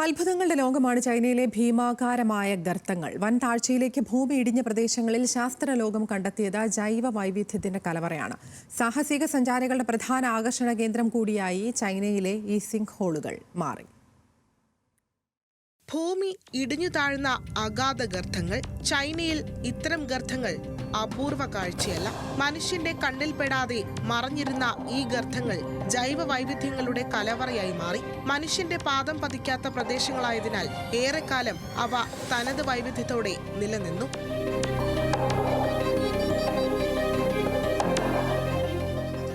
അത്ഭുതങ്ങളുടെ ലോകമാണ് ചൈനയിലെ ഭീമാകാരമായ ഗർത്തങ്ങൾ. വൻ താഴ്ചയിലേക്ക് ഭൂമി ഇടിഞ്ഞ പ്രദേശങ്ങളിൽ ശാസ്ത്രലോകം കണ്ടെത്തിയത് ജൈവ വൈവിധ്യത്തിന്റെ കലവറയാണ്. സാഹസിക സഞ്ചാരികളുടെ പ്രധാന ആകർഷണ കേന്ദ്രം കൂടിയായി ചൈനയിലെ ഈ സിങ്ക് ഹോളുകൾ മാറി. ഭൂമി ഇടിഞ്ഞു താഴ്ന്ന അഗാധ ഗർത്തങ്ങൾ. ചൈനയിൽ ഇത്തരം ഗർത്തങ്ങൾ അപൂർവ കാഴ്ചയല്ല. മനുഷ്യന്റെ കണ്ണിൽപ്പെടാതെ മറഞ്ഞിരുന്ന ഈ ഗർത്തങ്ങൾ ജൈവ വൈവിധ്യങ്ങളുടെ കലവറയായി മാറി. മനുഷ്യന്റെ പാദം പതിക്കാത്ത പ്രദേശങ്ങളായതിനാൽ ഏറെക്കാലം അവ തനത് വൈവിധ്യത്തോടെ നിലനിന്നു.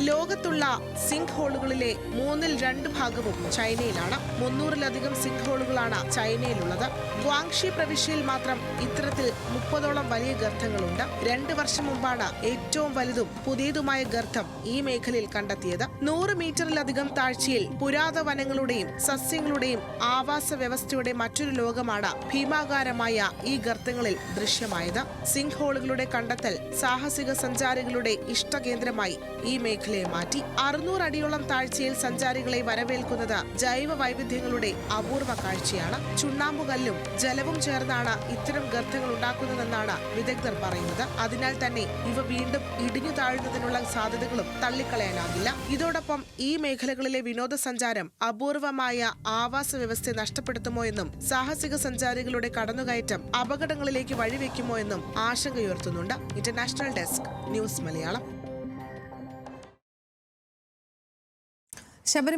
ലോകത്തുള്ള സിങ്ക് ഹോളുകളിലെ 2/3 ഭാഗവും ചൈനയിലാണ്. 300-ലധികം സിങ്ക് ഹോളുകളാണ് ചൈനയിലുള്ളത്. ഗ്വാങ്ഷി പ്രവിശ്യയിൽ മാത്രം ഇത്തരത്തിൽ 30ഓളം വലിയ ഗർത്തങ്ങളുണ്ട്. 2 വർഷം മുമ്പാണ് ഏറ്റവും വലുതും പുതിയതുമായ ഗർത്തം ഈ മേഖലയിൽ കണ്ടെത്തിയത്. 100 മീറ്ററിലധികം താഴ്ചയിൽ പുരാതന വനങ്ങളുടെയും സസ്യങ്ങളുടെയും ആവാസ വ്യവസ്ഥയുടെ മറ്റൊരു ലോകമാണ് ഭീമാകാരമായ ഈ ഗർത്തങ്ങളിൽ ദൃശ്യമായത്. സിങ്ക് ഹോളുകളുടെ കണ്ടെത്തൽ സാഹസിക സഞ്ചാരികളുടെ ഇഷ്ടകേന്ദ്രമായി ഈ മേഖലയെ മാറ്റി. 600 അടിയോളം താഴ്ചയിൽ സഞ്ചാരികളെ വരവേൽക്കുന്നത് ജൈവ വൈവിധ്യങ്ങളുടെ അപൂർവ കാഴ്ചയാണ്. ചുണ്ണാമ്പുകല്ലും ജലവും ചേർന്നാണ് ഇത്തരം ഗർത്തങ്ങൾ ഉണ്ടാക്കുന്നതെന്നാണ് വിദഗ്ധർ പറയുന്നത്. അതിനാൽ തന്നെ ഇവ വീണ്ടും ഇടിഞ്ഞു താഴുന്നതിനുള്ള സാധ്യതകളും തള്ളിക്കളയാനാകില്ല. ഇതോടൊപ്പം ഈ മേഖലകളിലെ വിനോദസഞ്ചാരം അപൂർവമായ ആവാസ വ്യവസ്ഥയെ നഷ്ടപ്പെടുത്തുമോ എന്നും സാഹസിക സഞ്ചാരികളുടെ കടന്നുകയറ്റം അപകടങ്ങളിലേക്ക് വഴിവെക്കുമോ എന്നും ആശങ്കയുയർത്തുന്നുണ്ട്. International desk, news Malayalam.